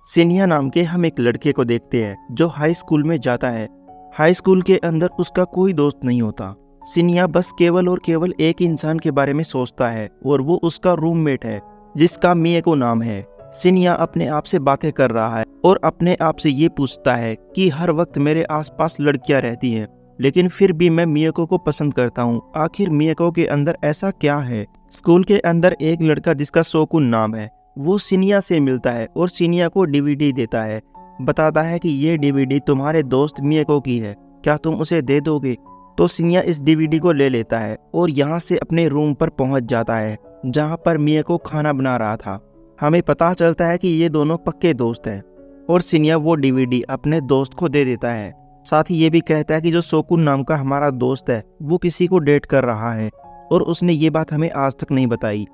सिन्हा नाम के हम एक लड़के को देखते हैं जो हाई स्कूल में जाता है। हाई स्कूल के अंदर उसका कोई दोस्त नहीं होता। सिन्हा बस केवल और केवल एक इंसान के बारे में सोचता है और वो उसका रूममेट है जिसका मिएको नाम है। सिन्हा अपने आप से बातें कर रहा है और अपने आप से ये पूछता है कि हर वक्त मेरे आसपास लड़कियां रहती हैं, लेकिन फिर भी मैं मिएको को पसंद करता हूँ। आखिर मिएको के अंदर ऐसा क्या है? स्कूल के अंदर एक लड़का जिसका शोकुन नाम है, वो सिन्हा से मिलता है और सिन्हा को डीवीडी देता है। बताता है कि ये डीवीडी तुम्हारे दोस्त मिएको की है, क्या तुम उसे दे दोगे? तो सिन्हा इस डीवीडी को ले लेता है और यहाँ से अपने रूम पर पहुँच जाता है जहाँ पर मिएको खाना बना रहा था। हमें पता चलता है कि ये दोनों पक्के दोस्त हैं और सिन्हा वो डीवीडी अपने दोस्त को दे देता है। साथ ही ये भी कहता है कि जो शोकुन नाम का हमारा दोस्त है वो किसी को डेट कर रहा है और उसने ये बात हमें आज तक नहीं बताई।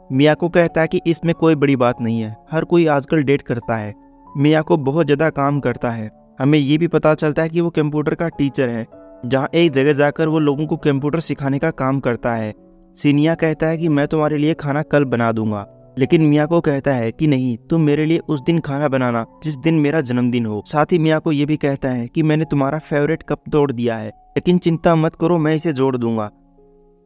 मियाको कहता है कि इसमें कोई बड़ी बात नहीं है, हर कोई आजकल डेट करता है। मियाको बहुत ज़्यादा काम करता है। हमें ये भी पता चलता है कि वो कंप्यूटर का टीचर है, जहाँ एक जगह जाकर वो लोगों को कंप्यूटर सिखाने का काम करता है। सिन्हा कहता है कि मैं तुम्हारे लिए खाना कल बना दूंगा, लेकिन मियाको कहता है कि नहीं, तुम मेरे लिए उस दिन खाना बनाना जिस दिन मेरा जन्मदिन हो। साथ ही मियाको ये भी कहता है कि मैंने तुम्हारा फेवरेट कप तोड़ दिया है, लेकिन चिंता मत करो, मैं इसे जोड़ दूंगा।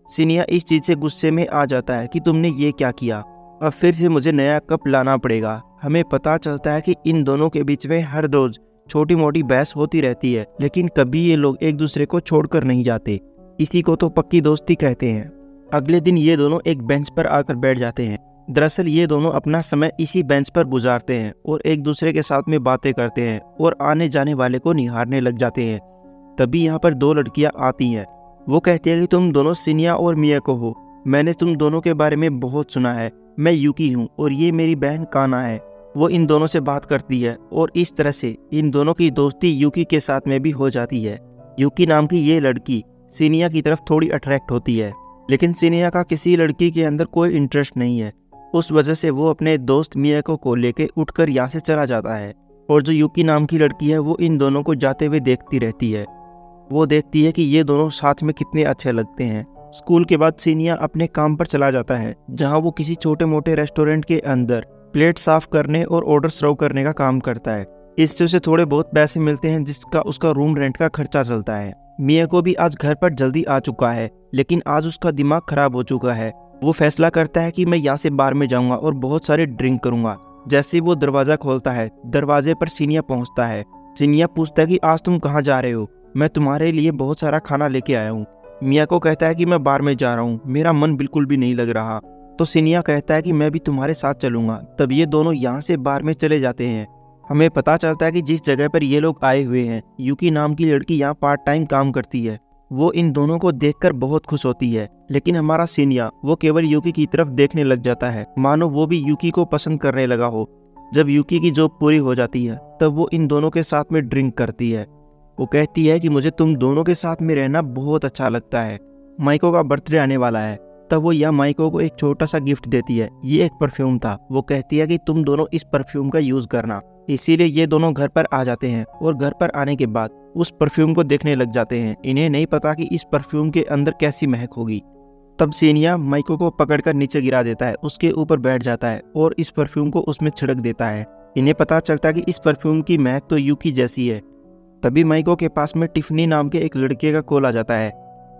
सिन्हा इस चीज से गुस्से में आ जाता है कि तुमने ये क्या किया, अब फिर से मुझे नया कप लाना पड़ेगा। हमें पता चलता है कि इन दोनों के बीच में हर रोज छोटी मोटी बहस होती रहती है, लेकिन कभी ये लोग एक दूसरे को छोड़कर नहीं जाते। इसी को तो पक्की दोस्ती कहते हैं। अगले दिन ये दोनों एक बेंच पर आकर बैठ जाते हैं। दरअसल ये दोनों अपना समय इसी बेंच पर गुजारते हैं और एक दूसरे के साथ में बातें करते हैं और आने जाने वाले को निहारने लग जाते हैं। तभी यहाँ पर दो लड़कियाँ आती हैं। वो कहती है कि तुम दोनों सिन्हा और मियाको हो, मैंने तुम दोनों के बारे में बहुत सुना है। मैं यूकी हूँ और ये मेरी बहन काना है। वो इन दोनों से बात करती है और इस तरह से इन दोनों की दोस्ती यूकी के साथ में भी हो जाती है। यूकी नाम की ये लड़की सिन्हा की तरफ थोड़ी अट्रैक्ट होती है, लेकिन सिन्हा का किसी लड़की के अंदर कोई इंटरेस्ट नहीं है। उस वजह से वो अपने दोस्त मियाको को लेके उठकर यहाँ से चला जाता है और जो यूकी नाम की लड़की है वो इन दोनों को जाते हुए देखती रहती है। वो देखती है कि ये दोनों साथ में कितने अच्छे लगते हैं। स्कूल के बाद सिन्हा अपने काम पर चला जाता है, जहाँ वो किसी छोटे मोटे रेस्टोरेंट के अंदर प्लेट साफ करने और ऑर्डर सर्व करने का काम करता है। इससे उसे थोड़े बहुत पैसे मिलते हैं जिसका उसका रूम रेंट का खर्चा चलता है। मियाको भी आज घर पर जल्दी आ चुका है, लेकिन आज उसका दिमाग खराब हो चुका है। वो फैसला करता है कि मैं यहाँ से बार में जाऊंगा और बहुत सारे ड्रिंक करूंगा। जैसे ही वो दरवाजा खोलता है, दरवाजे पर सिन्हा पहुंचता है। सिन्हा पूछता है कि आज तुम कहाँ जा रहे हो? मैं तुम्हारे लिए बहुत सारा खाना लेके आया हूँ। मियाको कहता है कि मैं बार में जा रहा हूँ, मेरा मन बिल्कुल भी नहीं लग रहा। तो सिन्हा कहता है कि मैं भी तुम्हारे साथ चलूंगा। तब ये दोनों यहाँ से बार में चले जाते हैं। हमें पता चलता है कि जिस जगह पर ये लोग आए हुए हैं, यूकी नाम की लड़की यहाँ पार्ट टाइम काम करती है। वो इन दोनों को देखकर बहुत खुश होती है, लेकिन हमारा सिन्हा वो केवल यूकी की तरफ देखने लग जाता है, मानो वो भी यूकी को पसंद करने लगा हो। जब यूकी की जॉब पूरी हो जाती है तब वो इन दोनों के साथ में ड्रिंक करती है। वो कहती है कि मुझे तुम दोनों के साथ में रहना बहुत अच्छा लगता है। माइको का बर्थडे आने वाला है। तब वो यहाँ माइको को एक छोटा सा गिफ्ट देती है। ये एक परफ्यूम था। वो कहती है कि तुम दोनों इस परफ्यूम का यूज करना। इसीलिए ये दोनों घर पर आ जाते हैं और घर पर आने के बाद उस परफ्यूम को देखने लग जाते हैं। इन्हें नहीं पता कि इस परफ्यूम के अंदर कैसी महक होगी। तब सिन्हा माइको को पकड़कर नीचे गिरा देता है, उसके ऊपर बैठ जाता है और इस परफ्यूम को उसमें छिड़क देता है। इन्हें पता चलता है कि इस परफ्यूम की महक तो यूकी जैसी है। तभी माइको के पास में टिफनी नाम के एक लड़के का कॉल आ जाता है।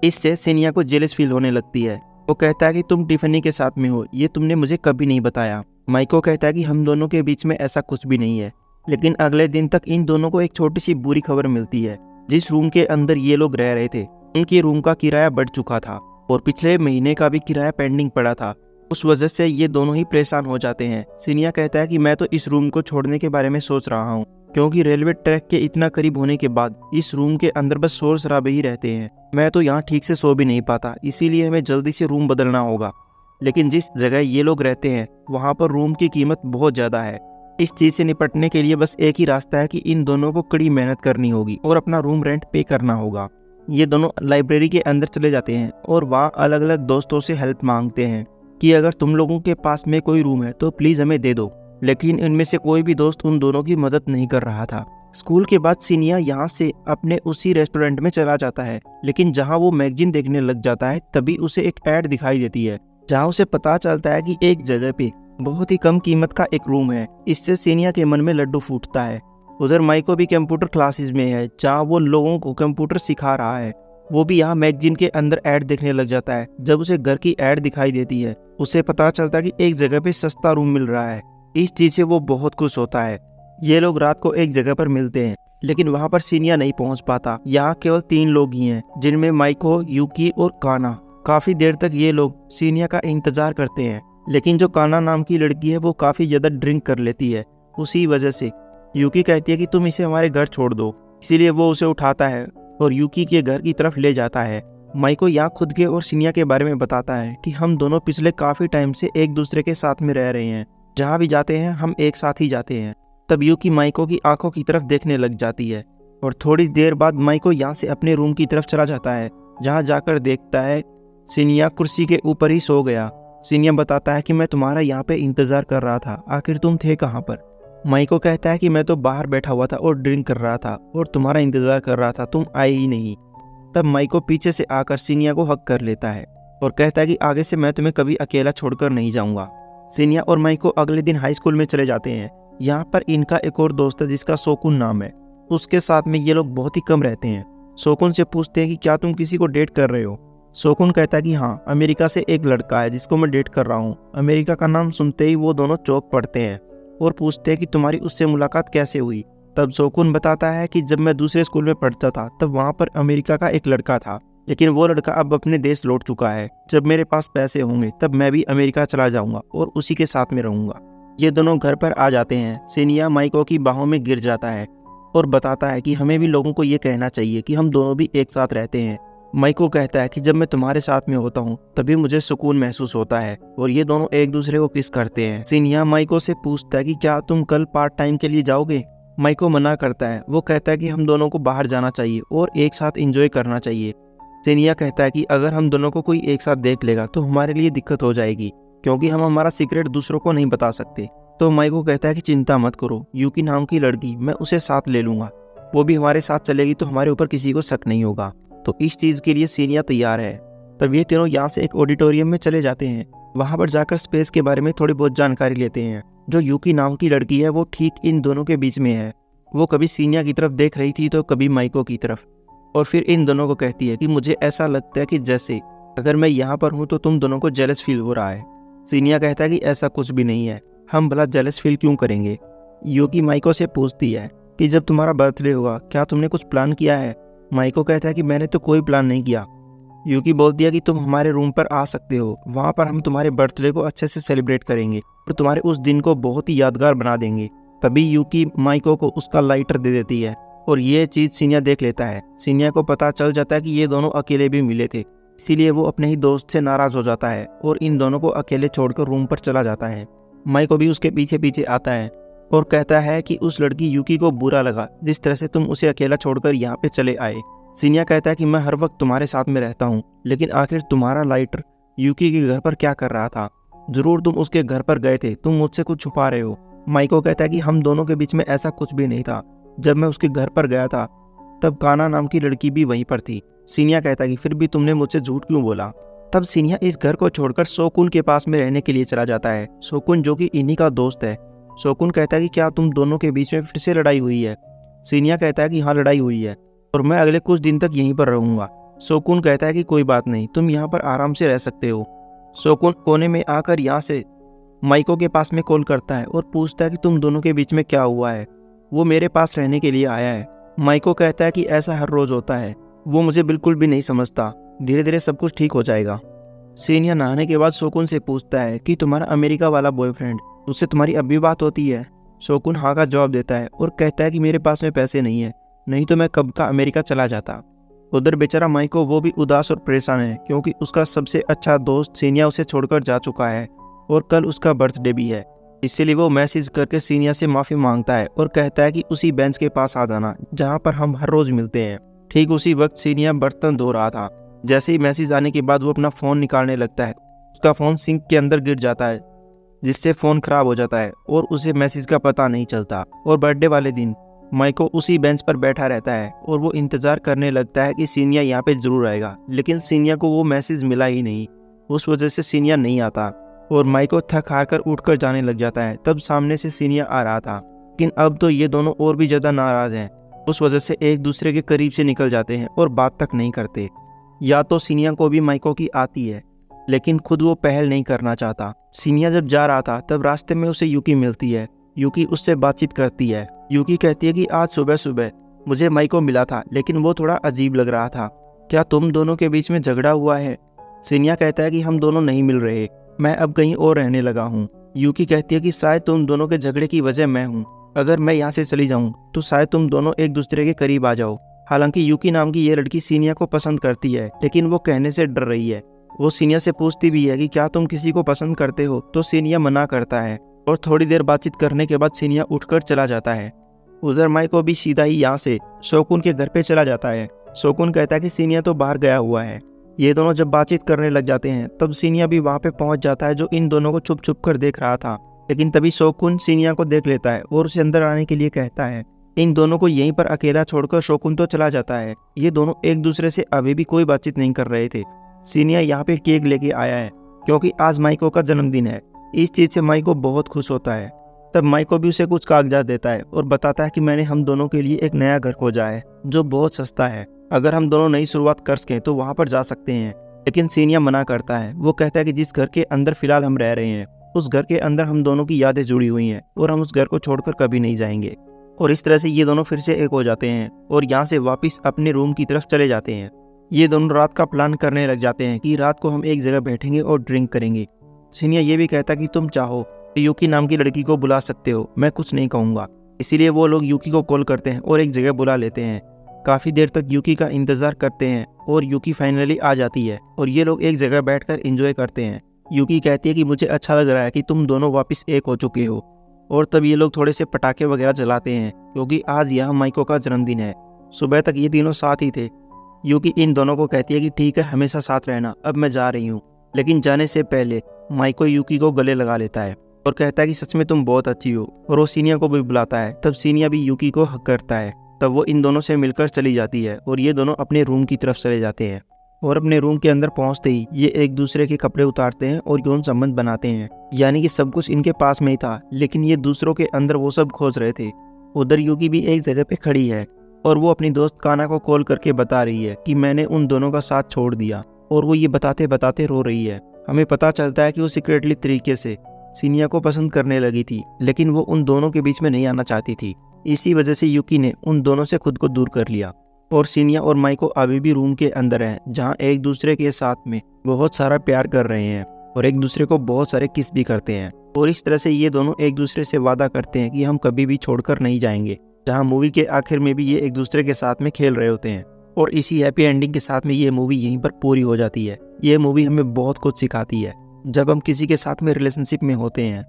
इससे सिन्हा को जेलस फील होने लगती है। वो कहता है कि तुम टिफनी के साथ में हो, ये तुमने मुझे कभी नहीं बताया। माइको कहता है कि हम दोनों के बीच में ऐसा कुछ भी नहीं है। लेकिन अगले दिन तक इन दोनों को एक छोटी सी बुरी खबर मिलती है। जिस रूम के अंदर ये लोग रह रहे थे, उनके रूम का किराया बढ़ चुका था और पिछले महीने का भी किराया पेंडिंग पड़ा था। उस वजह से ये दोनों ही परेशान हो जाते हैं। सिन्हा कहता है कि मैं तो इस रूम को छोड़ने के बारे में सोच रहा हूँ, क्योंकि रेलवे ट्रैक के इतना करीब होने के बाद इस रूम के अंदर बस शोर शराबे ही रहते हैं। मैं तो यहाँ ठीक से सो भी नहीं पाता, इसीलिए हमें जल्दी से रूम बदलना होगा। लेकिन जिस जगह ये लोग रहते हैं वहाँ पर रूम की कीमत बहुत ज़्यादा है। इस चीज़ से निपटने के लिए बस एक ही रास्ता है कि इन दोनों को कड़ी मेहनत करनी होगी और अपना रूम रेंट पे करना होगा। ये दोनों लाइब्रेरी के अंदर चले जाते हैं और वहाँ अलग अलग दोस्तों से हेल्प मांगते हैं कि अगर तुम लोगों के पास में कोई रूम है तो प्लीज़ हमें दे दो। लेकिन इनमें से कोई भी दोस्त उन दोनों की मदद नहीं कर रहा था। स्कूल के बाद सिन्हा यहाँ से अपने उसी रेस्टोरेंट में चला जाता है, लेकिन जहाँ वो मैगजीन देखने लग जाता है तभी उसे एक ऐड दिखाई देती है, जहाँ उसे पता चलता है कि एक जगह पे बहुत ही कम कीमत का एक रूम है। इससे सीनिया के मन में लड्डू फूटता है। उधर माइको भी कंप्यूटर क्लासेस में है, जहाँ वो लोगों को कंप्यूटर सिखा रहा है। वो भी यहाँ मैगजीन के अंदर ऐड देखने लग जाता है। जब उसे घर की ऐड दिखाई देती है, उसे पता चलता है कि एक जगह पे सस्ता रूम मिल रहा है। इस चीज से वो बहुत खुश होता है। ये लोग रात को एक जगह पर मिलते हैं, लेकिन वहाँ पर सीनिया नहीं पहुँच पाता। यहाँ केवल 3 लोग ही हैं, जिनमें माइको, यूकी और काना। काफी देर तक ये लोग सीनिया का इंतजार करते हैं, लेकिन जो काना नाम की लड़की है वो काफी ज्यादा ड्रिंक कर लेती है। उसी वजह से यूकी कहती है कि तुम इसे हमारे घर छोड़ दो। इसीलिए वो उसे उठाता है और यूकी के घर की तरफ ले जाता है। माइको यहाँ खुद के और सीनिया के बारे में बताता है कि हम दोनों पिछले काफी टाइम से एक दूसरे के साथ में रह रहे हैं। जहाँ भी जाते हैं हम एक साथ ही जाते हैं। तब यूकी माइको की आंखों की तरफ देखने लग जाती है और थोड़ी देर बाद माइको यहाँ से अपने रूम की तरफ चला जाता है, जहाँ जाकर देखता है सीनिया कुर्सी के ऊपर ही सो गया। सीनिया बताता है कि मैं तुम्हारा यहाँ पे इंतजार कर रहा था, आखिर तुम थे कहाँ पर। माइको कहता है कि मैं तो बाहर बैठा हुआ था और ड्रिंक कर रहा था और तुम्हारा इंतजार कर रहा था, तुम आए ही नहीं। तब माइको पीछे से आकर सीनिया को हक कर लेता है और कहता है कि आगे से मैं तुम्हें कभी अकेला छोड़कर नहीं जाऊंगा। सीनिया और माइको अगले दिन हाई स्कूल में चले जाते हैं। यहाँ पर इनका एक और दोस्त है जिसका सोकुन नाम है। उसके साथ में ये लोग बहुत ही कम रहते हैं। सोकुन से पूछते हैं कि क्या तुम किसी को डेट कर रहे हो। सोकुन कहता है कि हाँ, अमेरिका से एक लड़का है जिसको मैं डेट कर रहा हूँ। अमेरिका का नाम सुनते ही वो दोनों चौंक पड़ते हैं और पूछते हैं कि तुम्हारी उससे मुलाकात कैसे हुई। तब सोकुन बताता है कि जब मैं दूसरे स्कूल में पढ़ता था तब वहाँ पर अमेरिका का एक लड़का था, लेकिन वो लड़का अब अपने देश लौट चुका है। जब मेरे पास पैसे होंगे तब मैं भी अमेरिका चला जाऊंगा और उसी के साथ में रहूंगा। ये दोनों घर पर आ जाते हैं। सीनिया माइको की बाहों में गिर जाता है और बताता है कि हमें भी लोगों को ये कहना चाहिए कि हम दोनों भी एक साथ रहते हैं। माइको कहता है कि जब मैं तुम्हारे साथ में होता हूँ तभी मुझे सुकून महसूस होता है, और ये दोनों एक दूसरे को किस करते हैं। सीनिया माइको से पूछता है कि क्या तुम कल पार्ट टाइम के लिए जाओगे। माइको मना करता है। वो कहता है कि हम दोनों को बाहर जाना चाहिए और एक साथ एंजॉय करना चाहिए। सीनिया कहता है कि अगर हम दोनों को कोई एक साथ देख लेगा तो हमारे लिए दिक्कत हो जाएगी, क्योंकि हम हमारा सीक्रेट दूसरों को नहीं बता सकते। तो माइको कहता है कि चिंता मत करो, यूकी नाम की लड़की, मैं उसे साथ ले लूंगा, वो भी हमारे साथ चलेगी तो हमारे ऊपर किसी को शक नहीं होगा। तो इस चीज के लिए सीनिया तैयार है। तब ये तीनों यहाँ से एक ऑडिटोरियम में चले जाते हैं। वहां पर जाकर स्पेस के बारे में थोड़ी बहुत जानकारी लेते हैं। जो यूकी नाम की लड़की है वो ठीक इन दोनों के बीच में है। वो कभी सीनिया की तरफ देख रही थी तो कभी माइको की तरफ, और फिर इन दोनों को कहती है कि मुझे ऐसा लगता है कि जैसे अगर मैं यहाँ पर हूँ तो तुम दोनों को जेलस फील हो रहा है। सीनिया कहता है कि ऐसा कुछ भी नहीं है, हम भला जेलस फील क्यों करेंगे। यूकी माइको से पूछती है कि जब तुम्हारा बर्थडे होगा क्या तुमने कुछ प्लान किया है। माइको कहता है कि मैंने तो कोई प्लान नहीं किया। यूकी बोलती है कि तुम हमारे रूम पर आ सकते हो, वहाँ पर हम तुम्हारे बर्थडे को अच्छे से सेलिब्रेट करेंगे और तुम्हारे उस दिन को बहुत ही यादगार बना देंगे। तभी यूकी माइको को उसका लाइटर दे देती है और ये चीज़ सीनिया देख लेता है। सीनिया को पता चल जाता है कि ये दोनों अकेले भी मिले थे, इसीलिए वो अपने ही दोस्त से नाराज़ हो जाता है और इन दोनों को अकेले छोड़कर रूम पर चला जाता है। माइको भी उसके पीछे पीछे आता है और कहता है कि उस लड़की यूकी को बुरा लगा जिस तरह से तुम उसे अकेला छोड़कर यहाँ पे चले आए। सीनिया कहता है कि मैं हर वक्त तुम्हारे साथ में रहता हूँ, लेकिन आखिर तुम्हारा लाइटर यूकी के घर पर क्या कर रहा था। जरूर तुम उसके घर पर गए थे, तुम मुझसे कुछ छुपा रहे हो। माइको कहता है कि हम दोनों के बीच में ऐसा कुछ भी नहीं था। जब मैं उसके घर पर गया था तब काना नाम की लड़की भी वहीं पर थी। सीनिया कहता है कि फिर भी तुमने मुझसे झूठ क्यों बोला। तब सीनिया इस घर को छोड़कर सोकुन के पास में रहने के लिए चला जाता है। सोकुन जो कि इन्हीं का दोस्त है। सोकुन कहता है कि क्या तुम दोनों के बीच में फिर से लड़ाई हुई है। सीनिया कहता है कि हाँ, लड़ाई हुई है और मैं अगले कुछ दिन तक यहीं पर रहूंगा। सोकुन कहता है कि कोई बात नहीं, तुम यहाँ पर आराम से रह सकते हो। सोकुन कोने में आकर यहाँ से माइको के पास में कॉल करता है और पूछता है कि तुम दोनों के बीच में क्या हुआ है। वो मेरे पास रहने के लिए आया है। माइको कहता है कि ऐसा हर रोज होता है, वो मुझे बिल्कुल भी नहीं समझता, धीरे धीरे सब कुछ ठीक हो जाएगा। सीनिया नहाने के बाद सोकुन से पूछता है कि तुम्हारा अमेरिका वाला बॉयफ्रेंड, उससे तुम्हारी अब भी बात होती है। सोकुन हाँ का जवाब देता है और कहता है कि मेरे पास में पैसे नहीं है, नहीं तो मैं कब का अमेरिका चला जाता। उधर बेचारा माइको वो भी उदास और परेशान है, क्योंकि उसका सबसे अच्छा दोस्त सीनिया उसे छोड़कर जा चुका है और कल उसका बर्थडे भी है। इसलिए वो मैसेज करके सीनिया से माफ़ी मांगता है और कहता है कि उसी बेंच के पास आ जाना जहाँ पर हम हर रोज़ मिलते हैं। ठीक उसी वक्त सीनिया बर्तन धो रहा था। जैसे ही मैसेज आने के बाद वो अपना फ़ोन निकालने लगता है। उसका फ़ोन सिंक के अंदर गिर जाता है, जिससे फ़ोन ख़राब हो जाता है और उसे मैसेज का पता नहीं चलता। और बर्थडे वाले दिन माइको उसी बेंच पर बैठा रहता है और वो इंतज़ार करने लगता है कि सीनिया यहाँ पे ज़रूर आएगा, लेकिन सीनिया को वो मैसेज मिला ही नहीं। उस वजह से सीनिया नहीं आता। और माइको थक हार कर उठकर जाने लग जाता है। तब सामने से सीनिया आ रहा था, लेकिन अब तो ये दोनों और भी ज़्यादा नाराज़ हैं। उस वजह से एक दूसरे के करीब से निकल जाते हैं और बात तक नहीं करते। या तो सीनिया को भी माइको की आती है, लेकिन खुद वो पहल नहीं करना चाहता। सीनिया जब जा रहा था तब रास्ते में उसे यूकी मिलती है। यूकी उससे बातचीत करती है। यूकी कहती है कि आज सुबह सुबह मुझे माइको मिला था, लेकिन वो थोड़ा अजीब लग रहा था। क्या तुम दोनों के बीच में झगड़ा हुआ है? सीनिया कहता है कि हम दोनों नहीं मिल रहे, मैं अब कहीं और रहने लगा हूँ। यूकी कहती है कि शायद तुम दोनों के झगड़े की वजह मैं हूँ। अगर मैं यहाँ से चली जाऊँ तो शायद तुम दोनों एक दूसरे के करीब आ जाओ। हालांकि यूकी नाम की ये लड़की सीनिया को पसंद करती है, लेकिन वो कहने से डर रही है। वो सीनिया से पूछती भी है कि क्या तुम किसी को पसंद करते हो, तो सीनिया मना करता है और थोड़ी देर बातचीत करने के बाद सीनिया उठकर चला जाता है। उधर माइको भी सीधा ही यहाँ से शोकुन के घर पे चला जाता है। शोकुन कहता है कि सीनिया तो बाहर गया हुआ है। ये दोनों जब बातचीत करने लग जाते हैं तब सीनिया भी वहाँ पे पहुँच जाता है, जो इन दोनों को छुप छुप कर देख रहा था। लेकिन तभी शोकुन सीनिया को देख लेता है और उसे अंदर आने के लिए कहता है। इन दोनों को यहीं पर अकेला छोड़कर शोकुन तो चला जाता है। ये दोनों एक दूसरे से अभी भी कोई बातचीत नहीं कर रहे थे। सीनिया यहाँ पे केक लेके आया है क्योंकि आज माइको का जन्मदिन है। इस चीज़ से माइको बहुत खुश होता है। तब माइको भी उसे कुछ कागजात देता है और बताता है कि मैंने हम दोनों के लिए एक नया घर खोजा है जो बहुत सस्ता है। अगर हम दोनों नई शुरुआत कर सकें तो वहाँ पर जा सकते हैं। लेकिन सीनिया मना करता है। वो कहता है कि जिस घर के अंदर फिलहाल हम रह रहे हैं उस घर के अंदर हम दोनों की यादें जुड़ी हुई हैं और हम उस घर को छोड़कर कभी नहीं जाएंगे। और इस तरह से ये दोनों फिर से एक हो जाते हैं और यहाँ से वापस अपने रूम की तरफ चले जाते हैं। ये दोनों रात का प्लान करने लग जाते हैं कि रात को हम एक जगह बैठेंगे और ड्रिंक करेंगे। सीनिया ये भी कहता कि तुम चाहो तो यूकी नाम की लड़की को बुला सकते हो, मैं कुछ नहीं कहूँगा। इसीलिए वो लोग यूकी को कॉल करते हैं और एक जगह बुला लेते हैं। काफ़ी देर तक यूकी का इंतज़ार करते हैं और यूकी फाइनली आ जाती है और ये लोग एक जगह बैठकर एंजॉय करते हैं। यूकी कहती है कि मुझे अच्छा लग रहा है कि तुम दोनों वापस एक हो चुके हो। और तब ये लोग थोड़े से पटाखे वगैरह जलाते हैं क्योंकि आज यहाँ माइको का जन्मदिन है। सुबह तक ये तीनों साथ ही थे। यूकी इन दोनों को कहती है कि ठीक है, हमेशा साथ रहना, अब मैं जा रही हूँ। लेकिन जाने से पहले माइको यूकी को गले लगा लेता है और कहता है कि सच में तुम बहुत अच्छी हो। और वो सीनिया को भी बुलाता है। तब सीनिया भी यूकी को हक करता है। तब वो इन दोनों से मिलकर चली जाती है और ये दोनों अपने रूम की तरफ चले जाते हैं। और अपने रूम के अंदर पहुंचते ही ये एक दूसरे के कपड़े उतारते हैं और यौन संबंध बनाते हैं। यानी कि सब कुछ इनके पास में ही था, लेकिन ये दूसरों के अंदर वो सब खोज रहे थे। उधर यूकी भी एक जगह पे खड़ी है और वो अपनी दोस्त काना को कॉल करके बता रही है कि मैंने उन दोनों का साथ छोड़ दिया। और वो ये बताते बताते रो रही है। हमें पता चलता है कि वो सीक्रेटली तरीके से सीनिया को पसंद करने लगी थी, लेकिन वो उन दोनों के बीच में नहीं आना चाहती थी। इसी वजह से यूकी ने उन दोनों से खुद को दूर कर लिया। और सीनिया और माइको अभी भी रूम के अंदर हैं, जहां एक दूसरे के साथ में बहुत सारा प्यार कर रहे हैं और एक दूसरे को बहुत सारे किस भी करते हैं। और इस तरह से ये दोनों एक दूसरे से वादा करते हैं कि हम कभी भी छोड़कर नहीं जाएंगे। जहां मूवी के आखिर में भी ये एक दूसरे के साथ में खेल रहे होते हैं। और इसी हैप्पी एंडिंग के साथ में ये मूवी यहीं पर पूरी हो जाती है। ये मूवी हमें बहुत कुछ सिखाती है। जब हम किसी के साथ में रिलेशनशिप में होते हैं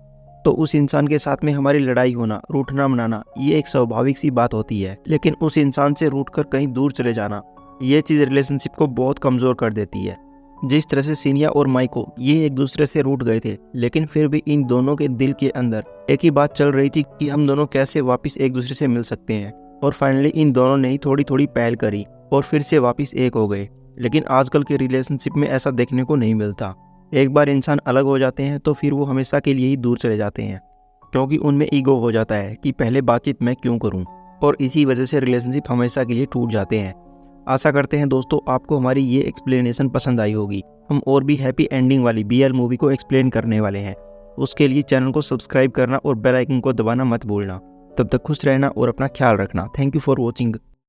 तो उस इंसान के साथ में हमारी लड़ाई होना, रूठना मनाना, ये एक स्वाभाविक सी बात होती है। लेकिन उस इंसान से रूठकर कहीं दूर चले जाना, ये चीज़ रिलेशनशिप को बहुत कमज़ोर कर देती है। जिस तरह से सीनिया और माइको ये एक दूसरे से रूठ गए थे, लेकिन फिर भी इन दोनों के दिल के अंदर एक ही बात चल रही थी कि हम दोनों कैसे वापस एक दूसरे से मिल सकते हैं। और फाइनली इन दोनों ने ही थोड़ी थोड़ी पहल करी और फिर से वापस एक हो गए। लेकिन आजकल के रिलेशनशिप में ऐसा देखने को नहीं मिलता। एक बार इंसान अलग हो जाते हैं तो फिर वो हमेशा के लिए ही दूर चले जाते हैं, क्योंकि उनमें ईगो हो जाता है कि पहले बातचीत मैं क्यों करूं। और इसी वजह से रिलेशनशिप हमेशा के लिए टूट जाते हैं। आशा करते हैं दोस्तों आपको हमारी ये एक्सप्लेनेशन पसंद आई होगी। हम और भी हैप्पी एंडिंग वाली BL मूवी को एक्सप्लेन करने वाले हैं। उसके लिए चैनल को सब्सक्राइब करना और बेल आइकन को दबाना मत भूलना। तब तक खुश रहना और अपना ख्याल रखना। Thank you for watching.